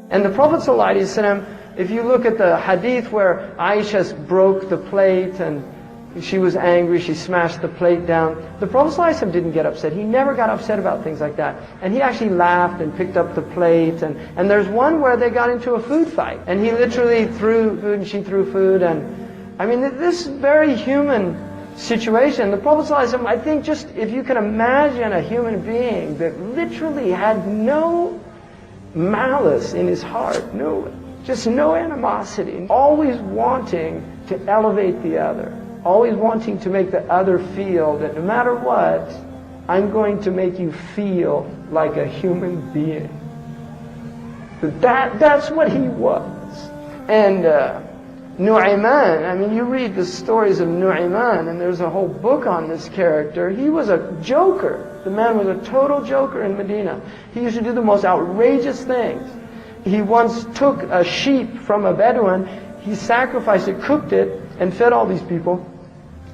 And the Prophet ﷺ, if you look at the hadith where Aisha broke the plate and she was angry, she smashed the plate down, the Prophet ﷺ didn't get upset. He never got upset about things like that. And he actually laughed and picked up the plate. And there's one where they got into a food fight. And he literally threw food and she threw food. And I mean, this very human situation. The Prophet ﷺ, I think just if you can imagine a human being that literally had no malice in his heart, just no animosity, always wanting to elevate the other, always wanting to make the other feel that no matter what, I'm going to make you feel like a human being. That's what he was. And Nu'ayman, I mean, you read the stories of Nu'ayman, and there's a whole book on this character. He was a joker. The man was a total joker in Medina. He used to do the most outrageous things. He once took a sheep from a Bedouin, he sacrificed it, cooked it, and fed all these people.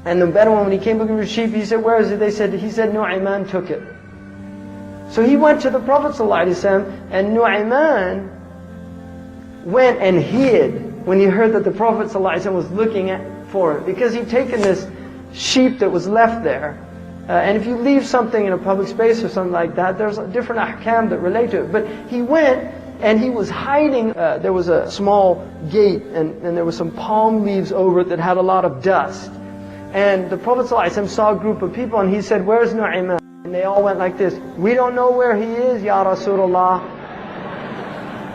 And the Bedouin, when he came looking for sheep, he said, "Where is it?" He said, "Nu'ayman took it." So he went to the Prophet ﷺ, and Nu'ayman went and hid when he heard that the Prophet ﷺ was looking for him, because he'd taken this sheep that was left there. And if you leave something in a public space or something like that, there's different ahkam that relate to it. But he went and he was hiding. There was a small gate and there was some palm leaves over it that had a lot of dust. And the Prophet ﷺ saw a group of people and he said, "Where's Nu'ayman?" And they all went like this, "We don't know where he is, Ya Rasulullah."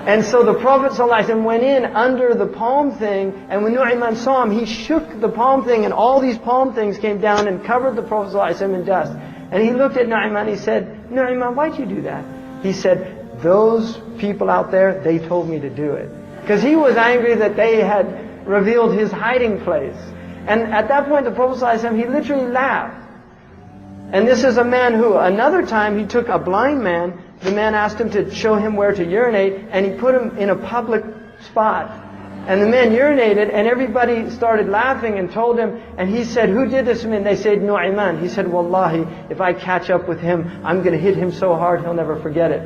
And so the Prophet ﷺ went in under the palm thing, and when Nu'ayman saw him, he shook the palm thing, and all these palm things came down and covered the Prophet ﷺ in dust. And he looked at Nu'ayman, he said, "Nu'ayman, why'd you do that?" He said, "Those people out there, they told me to do it." Because he was angry that they had revealed his hiding place. And at that point, the Prophet ﷺ, he literally laughed. And this is a man who, another time, he took a blind man. The man asked him to show him where to urinate, and he put him in a public spot. And the man urinated, and everybody started laughing and told him, and he said, "Who did this to me?" And they said, "Nu'ayman." He said, "Wallahi, if I catch up with him, I'm going to hit him so hard he'll never forget it."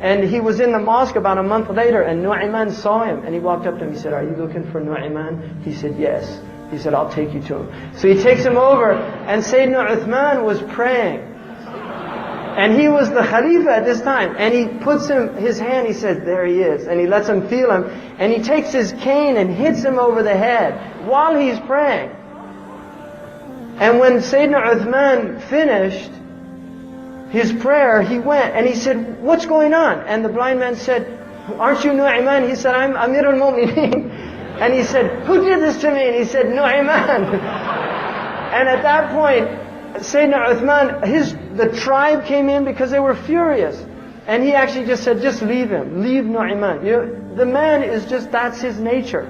And he was in the mosque about a month later, and Nu'ayman saw him, and he walked up to him. He said, "Are you looking for Nu'ayman?" He said, "Yes." He said, "I'll take you to him." So he takes him over, and Sayyidina Uthman was praying. And he was the Khalifa at this time. And he puts his hand, he says, "There he is." And he lets him feel him. And he takes his cane and hits him over the head while he's praying. And when Sayyidina Uthman finished his prayer, he went and he said, "What's going on?" And the blind man said, "Aren't you Nu'ayman?" He said, "I'm Amir al-Mu'mineen." And he said, "Who did this to me?" And he said, "Nu'ayman." And at that point, Sayyidina Uthman, the tribe came in because they were furious. And he actually just said, "Just leave him. Leave Nu'ayman." You know, the man is just, that's his nature.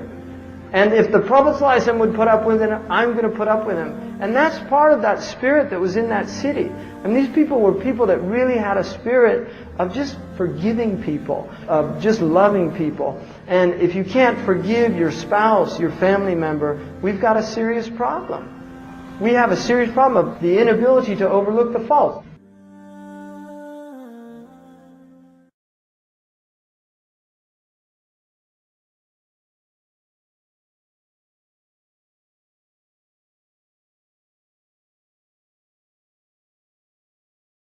And if the Prophet ﷺ would put up with him, I'm going to put up with him. And that's part of that spirit that was in that city. And these people were people that really had a spirit of just forgiving people, of just loving people. And if you can't forgive your spouse, your family member, we've got a serious problem. We have a serious problem of the inability to overlook the fault.